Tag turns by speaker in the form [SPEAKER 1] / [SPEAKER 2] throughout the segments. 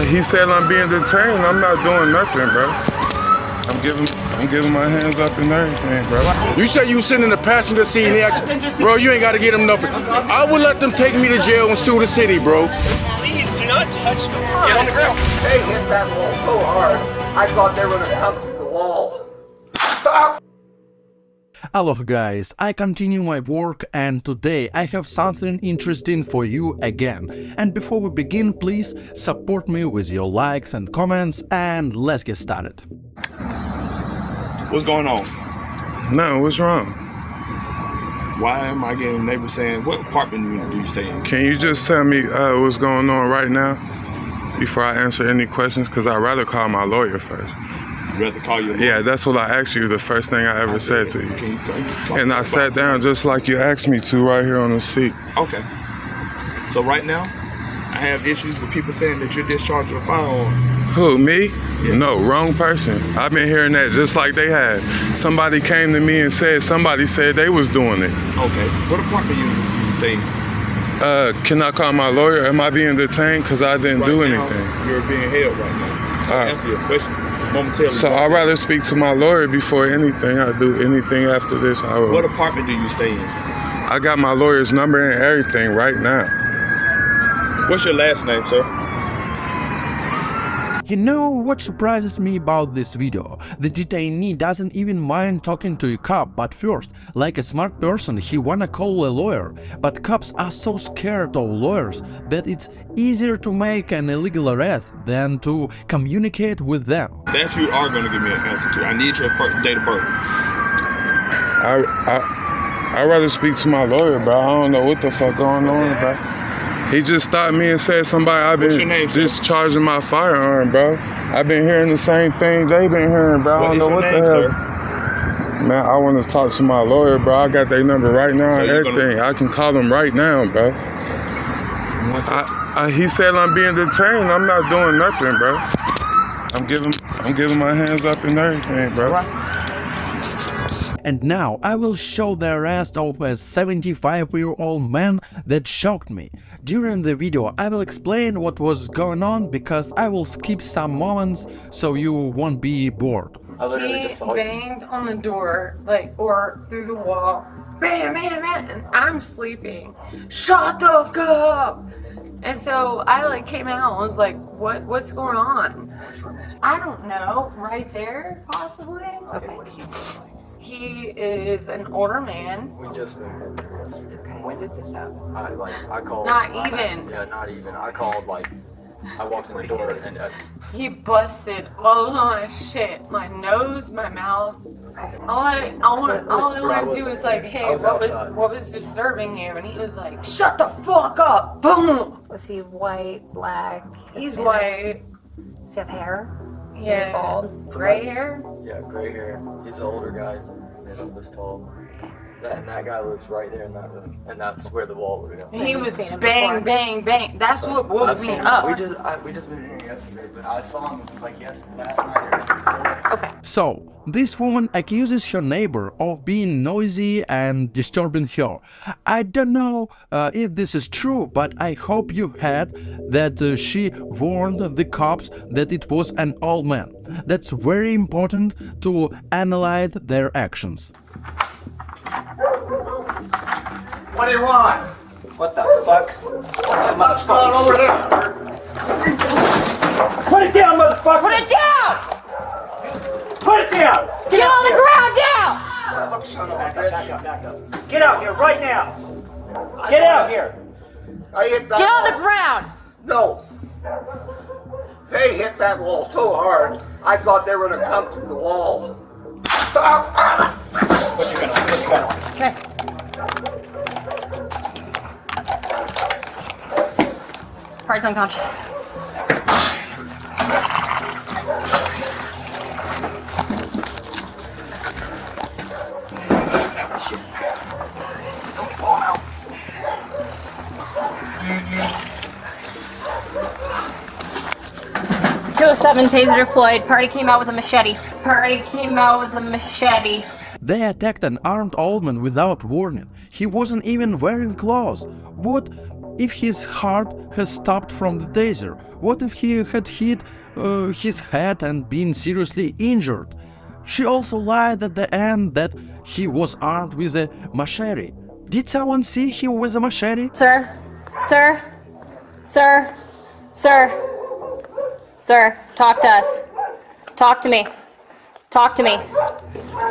[SPEAKER 1] He said I'm being detained. I'm not doing nothing, bro. I'm giving my hands up and everything, bro.
[SPEAKER 2] You said you was sitting in the passenger seat and they bro, you ain't got to get them nothing. I would let them take me to jail and sue the city, bro.
[SPEAKER 3] Please do not touch me. Get on the ground.
[SPEAKER 4] They hit that wall so hard, I thought they were gonna come through the wall. Stop!
[SPEAKER 5] Hello guys, I continue my work and today I have something interesting for you again. And before we begin, please support me with your likes and comments and let's get started.
[SPEAKER 2] What's going on?
[SPEAKER 1] No, what's wrong?
[SPEAKER 2] Why am I getting neighbors saying, what apartment do you stay in?
[SPEAKER 1] Can you just tell me what's going on right now before I answer any questions? Because I'd rather call my lawyer first.
[SPEAKER 2] You'd rather call your lawyer?
[SPEAKER 1] Yeah, that's what I asked you the first thing I ever said to you. And I sat down just like you asked me to right here on the seat.
[SPEAKER 2] Okay. So right now, I have issues with people saying that you're discharging a firearm.
[SPEAKER 1] Who, me?
[SPEAKER 2] Yeah.
[SPEAKER 1] No, wrong person. I've been hearing that just like they had. Somebody came to me and said somebody said they was doing it.
[SPEAKER 2] Okay. What apartment you stay in?
[SPEAKER 1] Can I call my lawyer? Am I being detained? Because I didn't do anything.
[SPEAKER 2] You're being held right now. So answer your question momentarily.
[SPEAKER 1] So I'd rather speak to my lawyer before anything. I do anything after this. I will.
[SPEAKER 2] What apartment do you stay in?
[SPEAKER 1] I got my lawyer's number and everything right now.
[SPEAKER 2] What's your last name, sir?
[SPEAKER 5] You know what surprises me about this video? The detainee doesn't even mind talking to a cop, but first, like a smart person, he wanna call a lawyer. But cops are so scared of lawyers that it's easier to make an illegal arrest than to communicate with them.
[SPEAKER 2] That you are gonna give me an answer to. I need your first date of birth.
[SPEAKER 1] I'd rather speak to my lawyer, bro. I don't know what the fuck going on, bro. He just stopped me and said I've been discharging my firearm, bro. I've been hearing the same thing they been hearing, bro. I don't know what the hell.
[SPEAKER 2] Sir?
[SPEAKER 1] Man, I want to talk to my lawyer, bro. I got their number right now and everything. I can call them right now, bro. He said I'm being detained. I'm not doing nothing, bro. I'm giving my hands up and everything, bro.
[SPEAKER 5] And now I will show the arrest of a 75-year-old man that shocked me. During the video I will explain what was going on because I will skip some moments so you won't be bored.
[SPEAKER 6] I literally just saw banged on the door, or through the wall. Bam, bam, bam, and I'm sleeping. Shut the fuck up! And so I came out and was like, what's going on? I don't know. Right there, possibly? Okay. He is an older man.
[SPEAKER 4] We just moved in here yesterday. When did this happen? I called.
[SPEAKER 6] Not even.
[SPEAKER 4] Yeah, not even. I called I walked in the door and
[SPEAKER 6] he busted all my shit, my nose, my mouth. All I wanted to do was hey, what was disturbing you? And he was like, shut the fuck up! Boom.
[SPEAKER 7] Was he white, black?
[SPEAKER 6] He's
[SPEAKER 7] Hispanic?
[SPEAKER 6] white.
[SPEAKER 7] Does he have hair?
[SPEAKER 6] Yeah.
[SPEAKER 7] Bald?
[SPEAKER 6] Gray hair?
[SPEAKER 4] Yeah, gray hair. He's an older guy. He's this tall. And that guy lives right there in that room, and that's where the wall would go.
[SPEAKER 6] He was bang, bang, bang. That's what woke me up.
[SPEAKER 4] We just moved in here yesterday, but I saw him last night or night before.
[SPEAKER 6] Okay.
[SPEAKER 5] So, this woman accuses her neighbor of being noisy and disturbing her. I don't know if this is true, but I hope you heard that she warned the cops that it was an old man. That's very important to analyze their actions.
[SPEAKER 4] What do you want? What the fuck? That motherfucker over there. Put it down, motherfucker!
[SPEAKER 7] Put it down!
[SPEAKER 4] Put it down!
[SPEAKER 7] Get on the ground down!
[SPEAKER 4] Back up. Get out here right now! Get out here!
[SPEAKER 7] Get on the ground!
[SPEAKER 4] No! They hit that wall so hard, I thought they were gonna come through the wall. Stop! What you gonna do?
[SPEAKER 7] Okay. Party's unconscious.
[SPEAKER 4] Shit. Don't pull him out.
[SPEAKER 7] 207 taser deployed. Party came out with a machete.
[SPEAKER 5] They attacked an armed old man without warning. He wasn't even wearing clothes. What if his heart has stopped from the taser? What if he had hit his head and been seriously injured? She also lied at the end that he was armed with a machete. Did someone see him with a machete?
[SPEAKER 7] Sir, sir, sir, sir, sir, talk to us. Talk to me. Talk to me.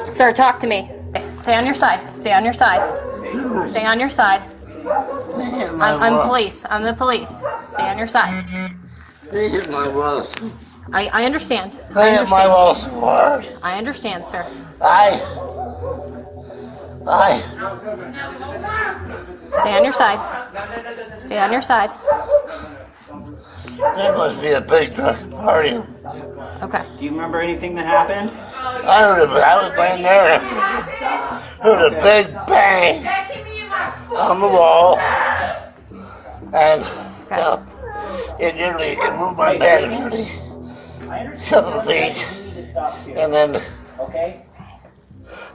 [SPEAKER 7] Sir, talk to me. Stay on your side. Stay on your side. Stay on your side. I'm police. I'm the police. Stay on your side.
[SPEAKER 4] They hit my boss.
[SPEAKER 7] I understand.
[SPEAKER 4] They hit my boss hard.
[SPEAKER 7] I understand, sir.
[SPEAKER 4] I.
[SPEAKER 7] Stay on your side. Stay on your side.
[SPEAKER 4] There must be a big drug party.
[SPEAKER 7] Okay.
[SPEAKER 8] Do you remember anything that happened?
[SPEAKER 4] I was laying there. Heard a big bang on the wall, and it moved my bed nearly a couple of feet, and then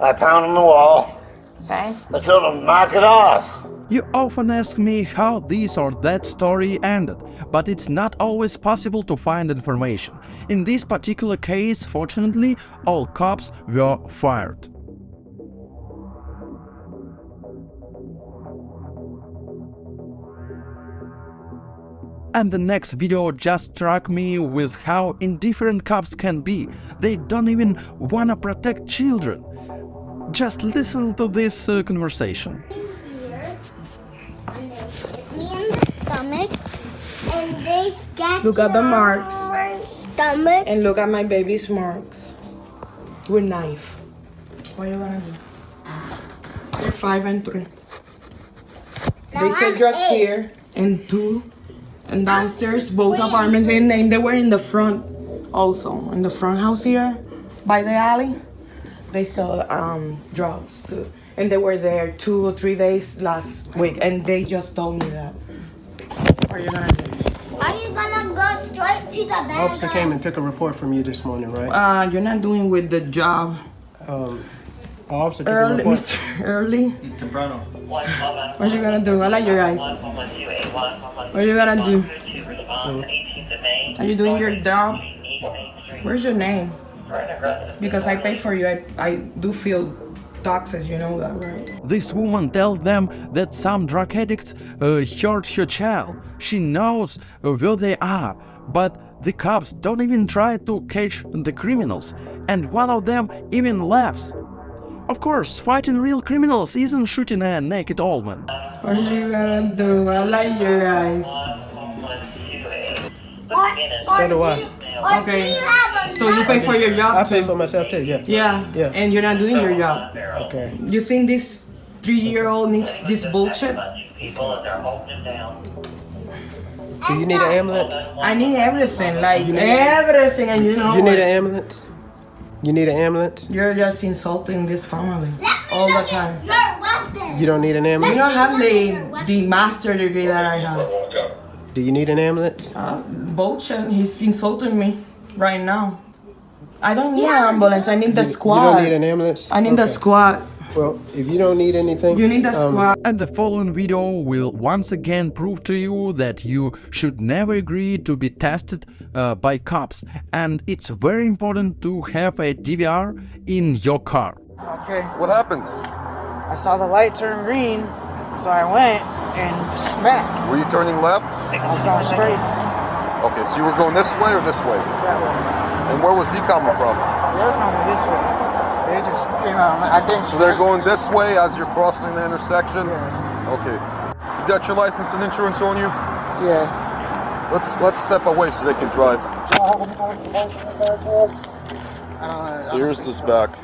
[SPEAKER 4] I pounded on the wall.
[SPEAKER 7] Okay.
[SPEAKER 4] I told him knock it off.
[SPEAKER 5] You often ask me how this or that story ended, but it's not always possible to find information. In this particular case, fortunately, all cops were fired. And the next video just struck me with how indifferent cops can be. They don't even wanna protect children. Just listen to this conversation.
[SPEAKER 9] Stomach, and they scratch
[SPEAKER 10] Look at the marks.
[SPEAKER 9] my stomach.
[SPEAKER 10] And look at my baby's marks. With knife. What are you gonna do? They're 5 and 3. They said drugs here and 2 and downstairs, both apartments, and they were in the front also. In the front house here by the alley. They saw drugs too. And they were there 2 or 3 days last week, and they just told me that. What are you gonna do?
[SPEAKER 9] Are you gonna go straight to the bed?
[SPEAKER 11] Officer came and took a report from you this morning, right?
[SPEAKER 10] You're not doing with the job.
[SPEAKER 11] Officer took a
[SPEAKER 10] Early,
[SPEAKER 11] report.
[SPEAKER 10] Mr. Early. What are you gonna do? I like your eyes. What are you gonna do? Are you doing your job? Where's your name? Because I pay for you. I do feel taxes, you know that, right?
[SPEAKER 5] This woman tells them that some drug addicts hurt her child. She knows where they are, but the cops don't even try to catch the criminals, and one of them even laughs. Of course, fighting real criminals isn't shooting a naked old man.
[SPEAKER 10] What are you gonna do? I like your eyes.
[SPEAKER 11] So do I.
[SPEAKER 10] Okay. So you pay for your job
[SPEAKER 11] I pay
[SPEAKER 10] too?
[SPEAKER 11] for myself too, yeah.
[SPEAKER 10] Yeah. And you're not doing your job.
[SPEAKER 11] Okay.
[SPEAKER 10] You think this 3-year-old needs this bullshit?
[SPEAKER 11] Do you need an ambulance?
[SPEAKER 10] I need everything, like
[SPEAKER 11] You need-
[SPEAKER 10] everything, and you know
[SPEAKER 11] You need
[SPEAKER 10] what?
[SPEAKER 11] an ambulance? You need an ambulance?
[SPEAKER 10] You're just insulting this family all the time.
[SPEAKER 9] Your weapon.
[SPEAKER 11] You don't need an
[SPEAKER 10] You
[SPEAKER 11] ambulance?
[SPEAKER 10] don't have the master degree that I have.
[SPEAKER 11] Do you need an ambulance?
[SPEAKER 10] Bullshit, he's insulting me right now. I don't need an ambulance, I need the squad.
[SPEAKER 11] You don't need an ambulance?
[SPEAKER 10] I need the
[SPEAKER 11] Okay.
[SPEAKER 10] squad.
[SPEAKER 11] Well, if you don't need anything...
[SPEAKER 10] You need the squad.
[SPEAKER 5] And the following video will once again prove to you that you should never agree to be tested by cops, and it's very important to have a DVR in your car.
[SPEAKER 12] Okay.
[SPEAKER 1] What happened?
[SPEAKER 12] I saw the light turn green, so I went and smack.
[SPEAKER 1] Were you turning left?
[SPEAKER 12] I was going straight
[SPEAKER 1] Okay, so you were going this way or this way?
[SPEAKER 12] that way.
[SPEAKER 1] And where was he coming from?
[SPEAKER 12] They were coming this way. They just came out. I think.
[SPEAKER 1] So they're going this way as you're crossing the intersection?
[SPEAKER 12] Yes.
[SPEAKER 1] Okay. You got your license and insurance on you?
[SPEAKER 12] Yeah.
[SPEAKER 1] Let's step away so they can drive. So here's this back.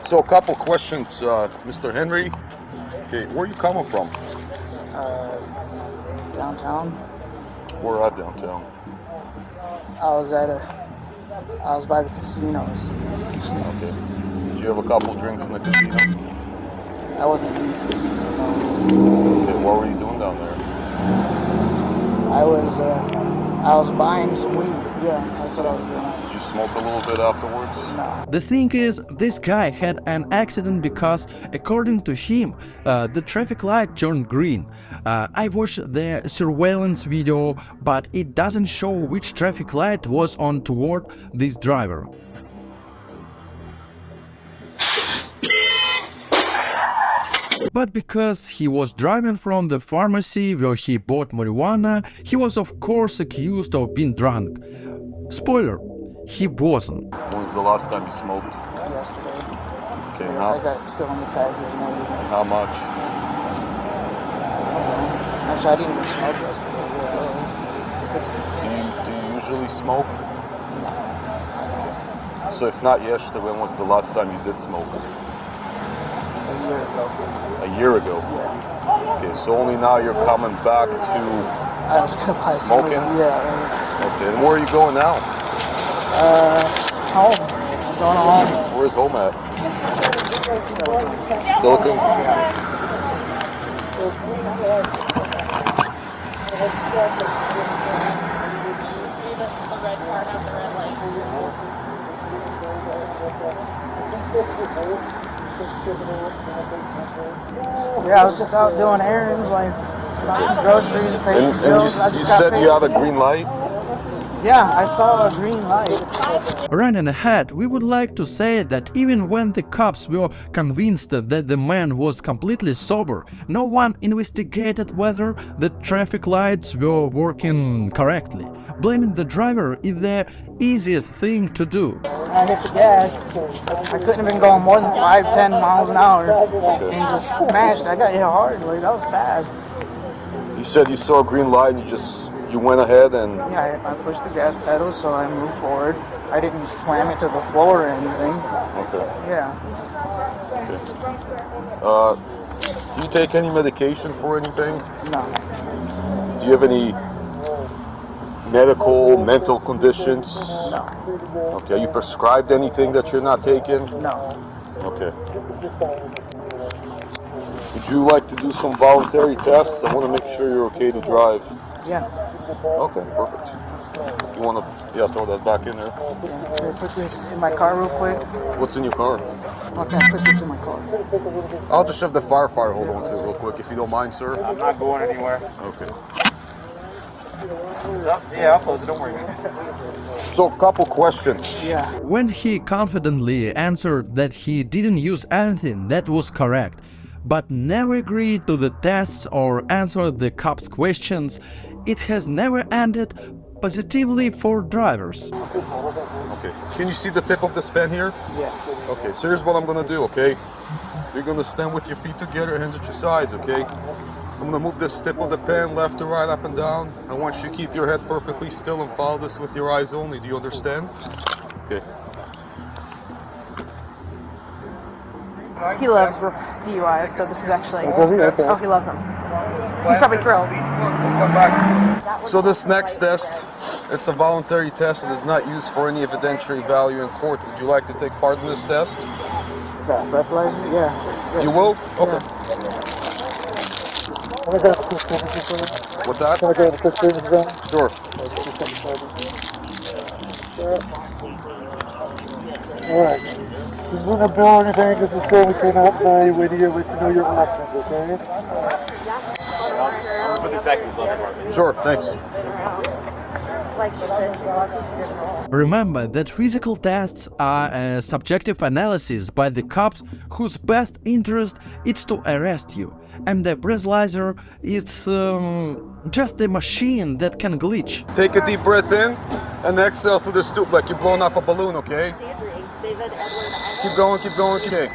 [SPEAKER 1] So a couple questions, Mr. Henry. Okay, where are you coming from?
[SPEAKER 12] Downtown.
[SPEAKER 1] We're at downtown.
[SPEAKER 12] I was by the casinos.
[SPEAKER 1] Okay. Did you have a couple drinks in the casino?
[SPEAKER 12] I wasn't in the casino.
[SPEAKER 1] Okay, what were you doing down there?
[SPEAKER 12] I was buying some weed. Yeah, that's what I was doing.
[SPEAKER 1] Did
[SPEAKER 8] you smoke a little bit afterwards?
[SPEAKER 5] The thing is, this guy had an accident because, according to him, the traffic light turned green. I watched the surveillance video, but it doesn't show which traffic light was on toward this driver. But because he was driving from the pharmacy where he bought marijuana, he was of course accused of being drunk. Spoiler, he wasn't.
[SPEAKER 8] When was the last time you smoked?
[SPEAKER 12] Yesterday.
[SPEAKER 8] Okay,
[SPEAKER 12] Yeah, I got still on the pad here and everything.
[SPEAKER 8] And how much?
[SPEAKER 12] Actually, I didn't even smoke yesterday.
[SPEAKER 8] Do you usually smoke? No. So if not yesterday, when was the last time you did smoke?
[SPEAKER 12] A year ago.
[SPEAKER 8] A year ago?
[SPEAKER 12] Yeah.
[SPEAKER 8] Okay, so only now you're coming back to
[SPEAKER 12] I was gonna buy
[SPEAKER 8] smoking?
[SPEAKER 12] Yeah.
[SPEAKER 8] Okay, and where are you going now?
[SPEAKER 12] Home. I'm going home.
[SPEAKER 8] Where's home at? Stilton?
[SPEAKER 12] Yeah, I was just out doing errands, like buying groceries, paying bills.
[SPEAKER 8] And you said you had a green light?
[SPEAKER 12] Yeah, I saw a green light.
[SPEAKER 5] Running ahead, we would like to say that even when the cops were convinced that the man was completely sober, no one investigated whether the traffic lights were working correctly. Blaming the driver is the easiest thing to do.
[SPEAKER 12] I hit the gas. I couldn't have been going more than 5-10 miles an hour and just smashed. I got hit hard, like that was fast.
[SPEAKER 8] You said you saw a green light and you went ahead and...
[SPEAKER 12] Yeah, I pushed the gas pedal so I moved forward. I didn't slam it to the floor or anything.
[SPEAKER 8] Okay.
[SPEAKER 12] Yeah.
[SPEAKER 8] Okay. Do you take any medication for anything?
[SPEAKER 12] No.
[SPEAKER 8] Do you have any medical, mental conditions?
[SPEAKER 12] No.
[SPEAKER 8] Okay. Are you prescribed anything that you're not taking?
[SPEAKER 12] No.
[SPEAKER 8] Okay. Would you like to do some voluntary tests? I want to make sure you're okay to drive.
[SPEAKER 12] Yeah.
[SPEAKER 8] Okay, perfect. You want to, throw that back in there?
[SPEAKER 12] Yeah. Can I put this in my car real quick?
[SPEAKER 8] What's in your car?
[SPEAKER 12] Okay, I'll put this in my car.
[SPEAKER 8] I'll just have the firefighter hold on to it real quick, if you don't mind, sir.
[SPEAKER 3] I'm not going anywhere.
[SPEAKER 8] Okay.
[SPEAKER 3] Yeah, I'll close it. Don't worry.
[SPEAKER 8] So, a couple questions.
[SPEAKER 12] Yeah.
[SPEAKER 5] When he confidently answered that he didn't use anything, that was correct, but never agreed to the tests or answered the cops' questions, it has never ended positively for drivers.
[SPEAKER 8] Okay. Can you see the tip of this pen here?
[SPEAKER 12] Yeah.
[SPEAKER 8] Okay, so here's what I'm gonna do, okay? You're gonna stand with your feet together, hands at your sides, okay? I'm gonna move this tip of the pen left to right, up and down. I want you to keep your head perfectly still and follow this with your eyes only. Do you understand? Okay.
[SPEAKER 12] He loves DUIs, so this is actually... Oh, he loves them. He's probably thrilled.
[SPEAKER 8] So this next test, it's a voluntary test. It is not used for any evidentiary value in court. Would you like to take part in this test?
[SPEAKER 12] Is that breathalyzer? Yeah. Yes.
[SPEAKER 8] You will? Okay. What's that?
[SPEAKER 13] Can I go to the prescription zone?
[SPEAKER 8] Sure.
[SPEAKER 13] Alright. This isn't a bill or anything, this is so we can evaluate you, let you know your options, okay?
[SPEAKER 3] I'll put this back in the glove compartment.
[SPEAKER 8] Sure, thanks.
[SPEAKER 5] Remember that physical tests are a subjective analysis by the cops whose best interest is to arrest you, and the breathalyzer is just a machine that can glitch.
[SPEAKER 8] Take a deep breath in and exhale through the tube like you're blowing up a balloon, okay? Keep going, okay.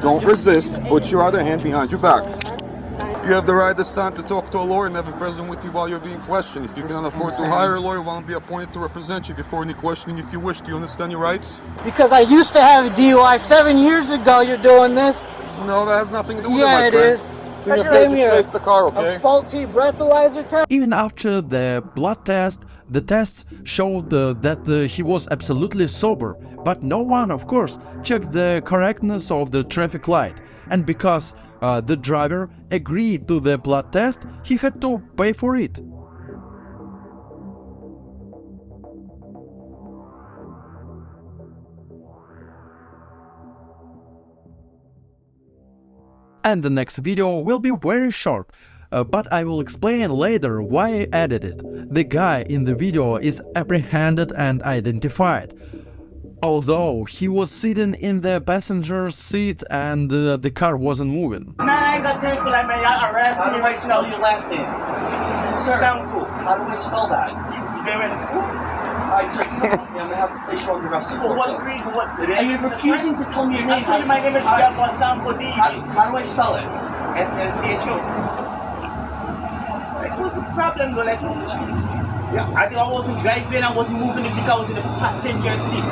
[SPEAKER 8] Don't resist, put your other hand behind your back. You have the right this time to talk to a lawyer and have him present with you while you're being questioned. If you cannot afford to hire a lawyer, one will be appointed to represent you before any questioning if you wish. Do you understand your rights?
[SPEAKER 12] Because I used to have a DUI 7 years ago, you're doing this?
[SPEAKER 8] No, that has nothing to do with it,
[SPEAKER 12] Yeah,
[SPEAKER 8] my
[SPEAKER 12] it
[SPEAKER 8] friend.
[SPEAKER 12] is.
[SPEAKER 8] You're okay, just face the car, okay?
[SPEAKER 12] A faulty breathalyzer test?
[SPEAKER 5] Even after the blood test, the tests showed that he was absolutely sober, but no one, of course, checked the correctness of the traffic light. And because the driver agreed to the blood test, he had to pay for it. And the next video will be very short, but I will explain later why I added it. The guy in the video is apprehended and identified, although he was sitting in the passenger seat and the car wasn't moving.
[SPEAKER 14] Man, I ain't got time for that, man. Y'all arresting me right now. Your last name? Sir. Sound cool. How do we spell that? You been to school? Alright, sir, I'm gonna have to place you on the arrest. For what reason? What? Are you refusing to tell me your name? I told you my name is Gabon Sampo D. How do I spell it? S-N-C-H-O. Like, what's the problem though? Like, yeah, I wasn't driving, I wasn't moving the vehicle, I was in the passenger seat.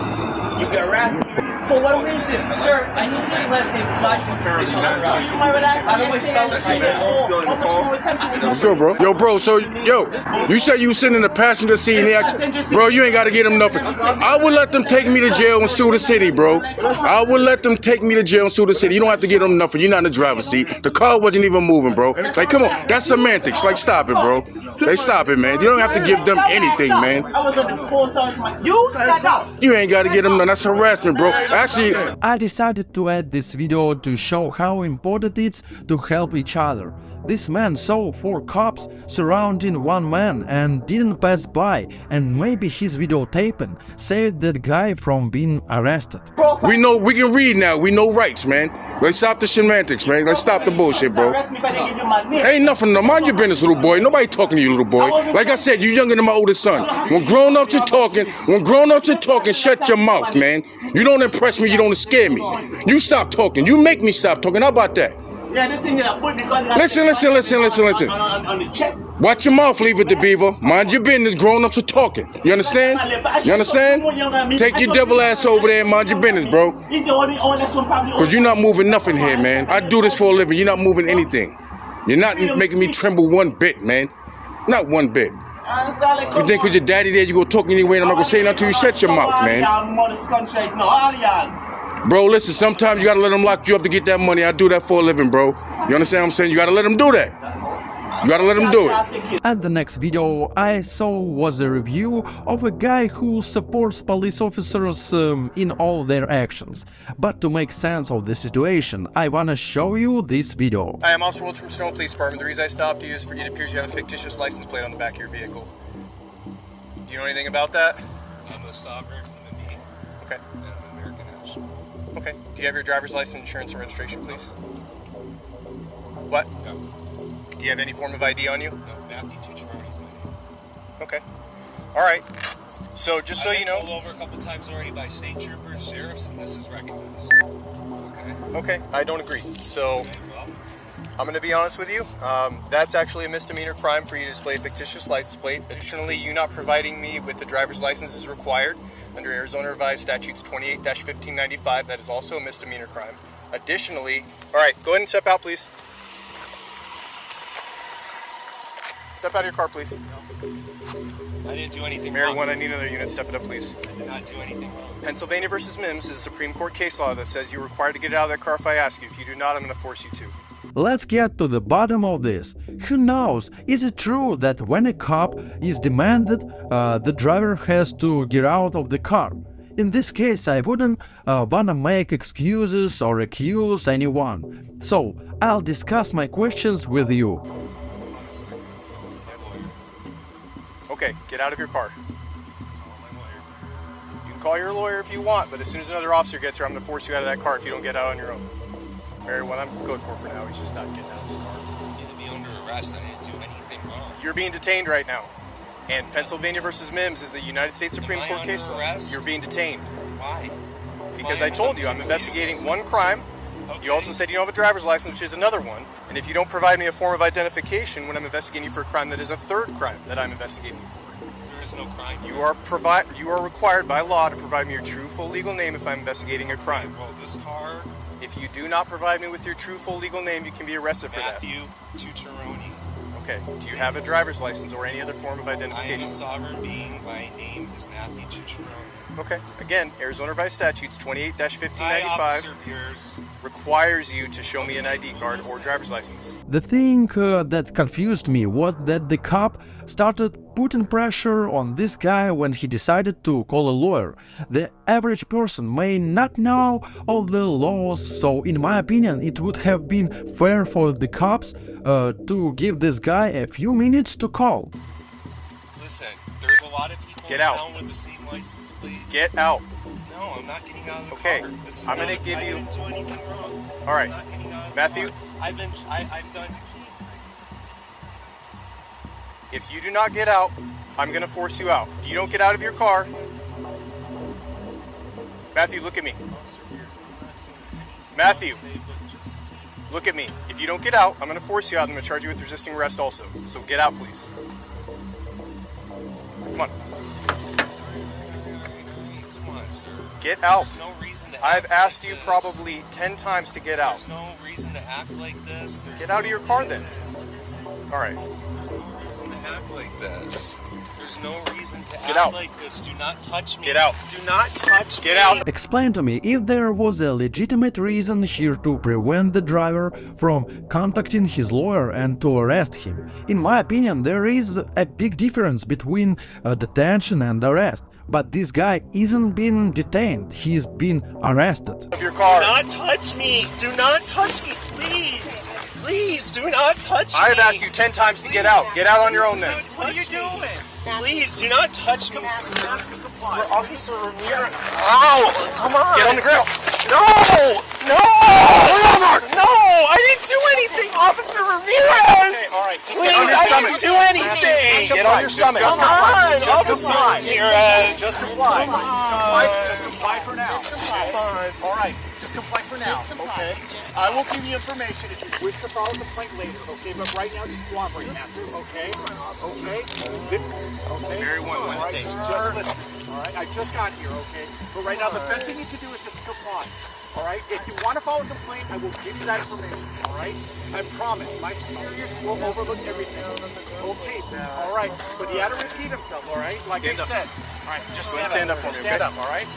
[SPEAKER 14] You get arrested. For what reason? Sir, I need my last name beside you. How do I spell it?
[SPEAKER 2] Let's go, bro. Yo, bro, so, you said you sitting in the passenger seat and they act, bro, you ain't got to get them nothing. I would let them take me to jail and sue the city, bro. I would let them take me to jail and sue the city. You don't have to get them nothing. You're not in the driver's seat. The car wasn't even moving, bro. Like, come on, that's semantics. Like, stop it, bro. They stop it, man. You don't have to give them anything, man.
[SPEAKER 14] I was on the 4 times. You shut up.
[SPEAKER 2] You ain't got to get them none. That's harassment, bro. Actually,
[SPEAKER 5] I decided to add this video to show how important it is to help each other. This man saw 4 cops surrounding one man and didn't pass by, and maybe his videotaping saved that guy from being arrested.
[SPEAKER 2] we know, we can read now. We know rights, man. Let's stop the semantics, man. Let's stop the bullshit, bro. Ain't nothing. Mind your business, little boy. Nobody talking to you, little boy. Like I said, you younger than my oldest son. When grown-ups are talking, shut your mouth, man. You don't impress me. You don't scare me. You stop talking. You make me stop talking. How about that?
[SPEAKER 14] Yeah, the thing that I put because
[SPEAKER 2] Listen.
[SPEAKER 14] On the chest.
[SPEAKER 2] Watch your mouth, leave it to Beaver. Mind your business, grown-ups are talking. You understand? You understand? Take your devil ass over there and mind your business, bro.
[SPEAKER 14] He's the only one probably.
[SPEAKER 2] Because you're not moving nothing here, man. I do this for a living. You're not moving anything. You're not making me tremble one bit, man. Not one bit. You think with your daddy there, you go talking anyway and I'm not going to say nothing to you? Shut your mouth, man. Bro, listen, sometimes you gotta let them lock you up to get that money. I do that for a living, bro. You understand what I'm saying? You gotta let them do that. You gotta let them do it.
[SPEAKER 5] And the next video I saw was a review of a guy who supports police officers in all their actions. But to make sense of the situation, I wanna show you this video.
[SPEAKER 15] Hi, I'm Officer Woods from Stone Police Department. The reason I stopped you is for it appears you have a fictitious license plate on the back of your vehicle. Do you know anything about that?
[SPEAKER 16] I'm a sovereign human being.
[SPEAKER 15] Okay.
[SPEAKER 16] And I'm an American national.
[SPEAKER 15] Okay. Do you have your driver's license, insurance, and registration, please? What?
[SPEAKER 16] No.
[SPEAKER 15] Do you have any form of ID on you?
[SPEAKER 16] No, Matthew Tucciaroni's my name.
[SPEAKER 15] Okay. All right. So just so you know.
[SPEAKER 16] I've been pulled over a couple times already by state troopers, sheriffs, and this is recognized. Okay.
[SPEAKER 15] Okay. I don't agree. So
[SPEAKER 16] Okay, well,
[SPEAKER 15] I'm going to be honest with you. That's actually a misdemeanor crime for you to display a fictitious license plate. Additionally, you not providing me with the driver's license is required under Arizona Revised Statutes 28-1595. That is also a misdemeanor crime. Additionally, all right, go ahead and step out, please. Step out of your car, please.
[SPEAKER 16] I didn't do anything
[SPEAKER 15] Mary
[SPEAKER 16] wrong.
[SPEAKER 15] 1, I need another unit. Step it up, please.
[SPEAKER 16] I did not do anything wrong.
[SPEAKER 15] Pennsylvania versus Mims is a Supreme Court case law that says you're required to get out of that car if I ask you. If you do not, I'm going to force you to.
[SPEAKER 5] Let's get to the bottom of this. Who knows, is it true that when a cop is demanded, the driver has to get out of the car? In this case, I wouldn't wanna make excuses or accuse anyone. So, I'll discuss my questions with you.
[SPEAKER 15] Okay, get out of your car. You can call your lawyer if you want, but as soon as another officer gets here, I'm going to force you out of that car if you don't get out on your own. Mary, what I'm good for now, he's just not getting out of his car.
[SPEAKER 16] You need to be under arrest. I didn't do anything wrong.
[SPEAKER 15] You're being detained right now. And Pennsylvania versus Mims is the United States Supreme Court case law. You're being detained.
[SPEAKER 16] Why?
[SPEAKER 15] Because I told you I'm investigating one crime.
[SPEAKER 16] Okay.
[SPEAKER 15] You also said you don't have a driver's license, which is another one. And if you don't provide me a form of identification when I'm investigating you for a crime, that is a third crime that I'm investigating you for.
[SPEAKER 16] There is no crime.
[SPEAKER 15] You are required by law to provide me your true full legal name if I'm investigating a crime.
[SPEAKER 16] Well, this car.
[SPEAKER 15] If you do not provide me with your true full legal name, you can be arrested for that.
[SPEAKER 16] Matthew Tucciaroni.
[SPEAKER 15] Okay. Do you have a driver's license or any other form of
[SPEAKER 16] I am
[SPEAKER 15] identification?
[SPEAKER 16] a sovereign being. My name is Matthew Tucciaroni.
[SPEAKER 15] Okay. Again, Arizona Revised Statutes 28-1595
[SPEAKER 16] Hi, Officer Pierce.
[SPEAKER 15] requires you to show me an ID card or driver's license.
[SPEAKER 5] The thing that confused me was that the cop started putting pressure on this guy when he decided to call a lawyer. The average person may not know all the laws, so in my opinion it would have been fair for the cops to give this guy a few minutes to call.
[SPEAKER 16] Listen, there's a lot of people
[SPEAKER 15] Get
[SPEAKER 16] in
[SPEAKER 15] out.
[SPEAKER 16] town with the same license plate.
[SPEAKER 15] Get out.
[SPEAKER 16] No, I'm not getting out of the
[SPEAKER 15] Okay,
[SPEAKER 16] car. This is
[SPEAKER 15] I'm
[SPEAKER 16] not,
[SPEAKER 15] gonna give
[SPEAKER 16] I
[SPEAKER 15] you.
[SPEAKER 16] didn't do anything wrong.
[SPEAKER 15] All right,
[SPEAKER 16] I'm not getting out of
[SPEAKER 15] Matthew.
[SPEAKER 16] the car. I've done.
[SPEAKER 15] If you do not get out, I'm gonna force you out. If you don't get out of your car, Matthew, look at me. Matthew, look at me. If you don't get out, I'm gonna force you out. I'm gonna charge you with resisting arrest also. So get out, please. Come on.
[SPEAKER 16] Come on, sir.
[SPEAKER 15] Get out.
[SPEAKER 16] There's no reason to
[SPEAKER 15] I've
[SPEAKER 16] act
[SPEAKER 15] asked
[SPEAKER 16] like
[SPEAKER 15] you
[SPEAKER 16] this.
[SPEAKER 15] probably 10 times to get out.
[SPEAKER 16] There's no reason to act like this.
[SPEAKER 15] Get out of your car then. All right.
[SPEAKER 16] There's no reason to act like this. There's no reason to
[SPEAKER 15] Get
[SPEAKER 16] act
[SPEAKER 15] out.
[SPEAKER 16] like this. Do not touch me.
[SPEAKER 15] Get out.
[SPEAKER 16] Do not touch
[SPEAKER 15] Get
[SPEAKER 16] me.
[SPEAKER 15] out.
[SPEAKER 5] Explain to me if there was a legitimate reason here to prevent the driver from contacting his lawyer and to arrest him. In my opinion, there is a big difference between detention and arrest. But this guy isn't being detained, he's been arrested.
[SPEAKER 15] Of your car.
[SPEAKER 16] Do not touch me. Do not touch me, please. Please, do not touch me.
[SPEAKER 15] I have asked you 10 times to get out. Get out on your own then.
[SPEAKER 16] What are you doing? Please, do not touch me. Officer Ramirez.
[SPEAKER 15] Ow!
[SPEAKER 16] Come on.
[SPEAKER 15] Get on the grill.
[SPEAKER 16] No! No! No! I didn't do anything, Officer Ramirez!
[SPEAKER 15] Okay, all right. Just
[SPEAKER 16] Please,
[SPEAKER 15] get on your
[SPEAKER 16] I
[SPEAKER 15] stomach.
[SPEAKER 16] didn't do anything!
[SPEAKER 15] Get on your stomach.
[SPEAKER 16] Come on! Officer Ramirez!
[SPEAKER 15] Just comply.
[SPEAKER 16] Just comply for now.
[SPEAKER 14] All right, just comply for now, okay? I will give you information if you wish to file a complaint later, okay? But right now, just cooperate, Matthew, okay? Okay? Okay?
[SPEAKER 15] Very one
[SPEAKER 14] All right,
[SPEAKER 15] thing.
[SPEAKER 14] just listen, all right? I just got here, okay? But right now, the best thing you can do is just comply, all right? If you want to file a complaint, I will give you that information, all right? I promise, my superiors will overlook everything. Okay, all right? But he had to repeat himself, all right? Like I said. All right, just stand up. Just stand up, all right?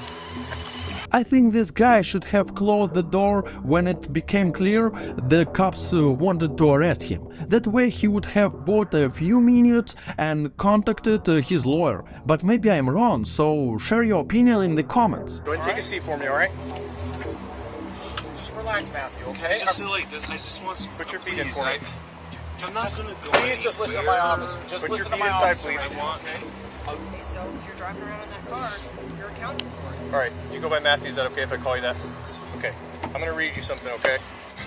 [SPEAKER 5] I think this guy should have closed the door when it became clear the cops wanted to arrest him. That way he would have bought a few minutes and contacted his lawyer. But maybe I'm wrong, so share your opinion in the comments.
[SPEAKER 15] Go ahead and take a seat for me, all right?
[SPEAKER 14] Just relax, Matthew, okay?
[SPEAKER 16] Just sit like this. I just want some.
[SPEAKER 15] Put your feet in
[SPEAKER 16] please,
[SPEAKER 15] for me.
[SPEAKER 16] I'm not gonna go.
[SPEAKER 14] Please just listen to my officer. Just
[SPEAKER 15] Put your
[SPEAKER 14] listen to
[SPEAKER 15] feet
[SPEAKER 14] my
[SPEAKER 15] inside,
[SPEAKER 14] officer.
[SPEAKER 15] please.
[SPEAKER 16] I want.
[SPEAKER 12] So if you're driving around in that car, you're accounting for it.
[SPEAKER 15] All right. You go by Matthew. Is that okay if I call you that? Okay. I'm going to read you something, okay?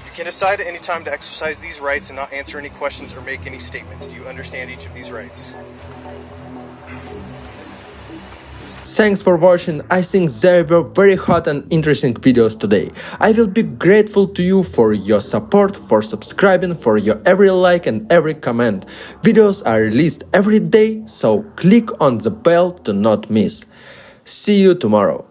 [SPEAKER 15] You can decide at any time to exercise these rights and not answer any questions or make any statements. Do you understand each of these rights?
[SPEAKER 17] Thanks for watching. I think there were very hot and interesting videos today. I will be grateful to you for your support, for subscribing, for your every like and every comment. Videos are released every day, so click on the bell to not miss. See you tomorrow.